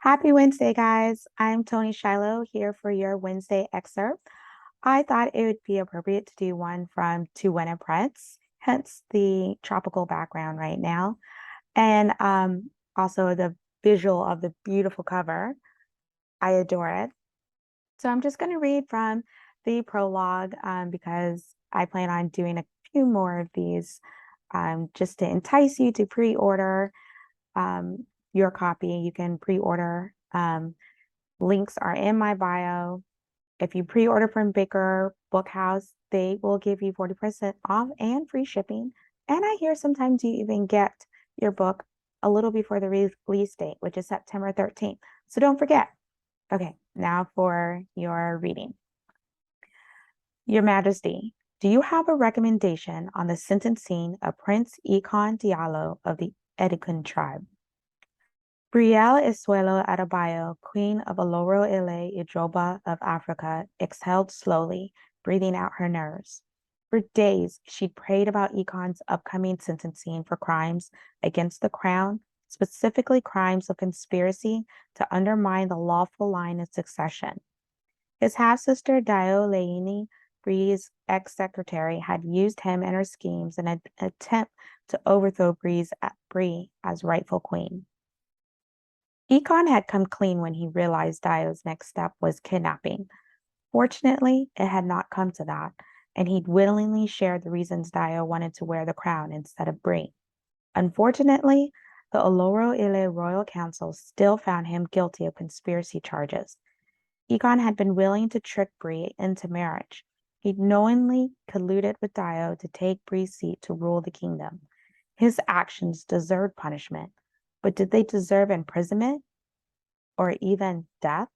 Happy Wednesday, guys. I'm Toni Shiloh here for your Wednesday excerpt. I thought it would be appropriate to do one from To Win a Prince, hence the tropical background right now. And also the visual of the beautiful cover. I adore it. So I'm just going to read from the prologue because I plan on doing a few more of these just to entice you to pre-order um, your copy. You can pre-order. Links are in my bio. If you pre-order from Baker Bookhouse, they will give you 40% off and free shipping. And I hear sometimes you even get your book a little before the release date, which is September 13th. So don't forget. Okay, now for your reading. Your Majesty, do you have a recommendation on the sentencing of Prince Ikon Diallo of the Edikan tribe? Brielle Isuelo Adebayo, Queen of Oloro Ile Ijoba of Africa, exhaled slowly, breathing out her nerves. For days, she'd prayed about Ikon's upcoming sentencing for crimes against the crown, specifically crimes of conspiracy to undermine the lawful line of succession. His half-sister Dio Leini, Brie's ex-secretary, had used him in her schemes in an attempt to overthrow Brie as rightful queen. Ikon had come clean when he realized Dio's next step was kidnapping. Fortunately, it had not come to that, and he'd willingly shared the reasons Dio wanted to wear the crown instead of Brie. Unfortunately, the Oloro Ile Royal Council still found him guilty of conspiracy charges. Ikon had been willing to trick Brie into marriage. He'd knowingly colluded with Dio to take Brie's seat to rule the kingdom. His actions deserved punishment, but did they deserve imprisonment or even death?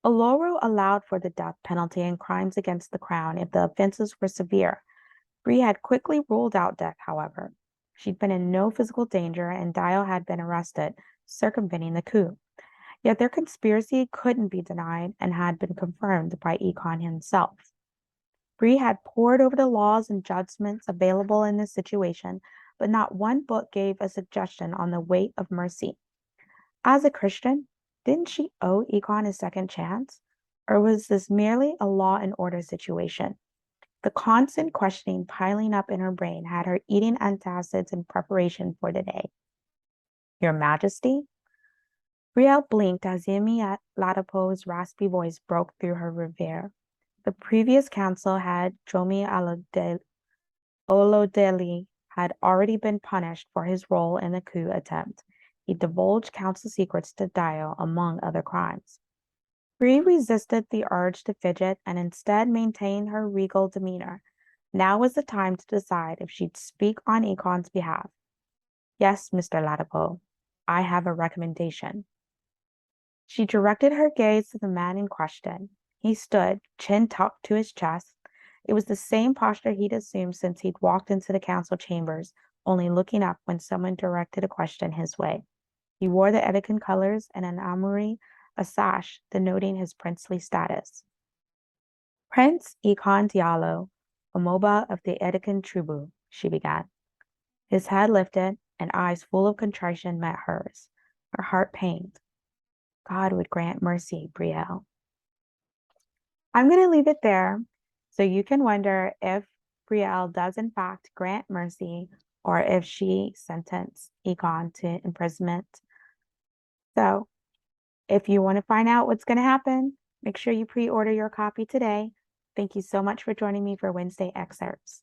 Oloro allowed for the death penalty in crimes against the crown if the offenses were severe. Brie had quickly ruled out death, however. She'd been in no physical danger, and Dio had been arrested, circumventing the coup. Yet their conspiracy couldn't be denied and had been confirmed by Ikon himself. Brie had pored over the laws and judgments available in this situation, but not one book gave a suggestion on the weight of mercy. As a Christian, didn't she owe Ikon a second chance? Or was this merely a law and order situation? The constant questioning piling up in her brain had her eating antacids in preparation for the day. Your Majesty? Brielle blinked as Yemi Ladapo's raspy voice broke through her reverie. The previous council had Jomi Olodeli had already been punished for his role in the coup attempt. He divulged council secrets to Dio, among other crimes. Brie resisted the urge to fidget and instead maintained her regal demeanor. Now was the time to decide if she'd speak on Ikon's behalf. Yes, Mr. Ladapo, I have a recommendation. She directed her gaze to the man in question. He stood, chin tucked to his chest. It was the same posture he'd assumed since he'd walked into the council chambers, only looking up when someone directed a question his way. He wore the Edikan colors and an armory, a sash denoting his princely status. Prince Ikon Diallo, Omoba of the Edikan Tribu, she began. His head lifted, and eyes full of contrition met hers. Her heart pained. God would grant mercy, Brielle. I'm going to leave it there so you can wonder if Brielle does in fact grant mercy or if she sentenced Ikon to imprisonment. So if you want to find out what's going to happen, make sure you pre-order your copy today. Thank you so much for joining me for Wednesday Excerpts.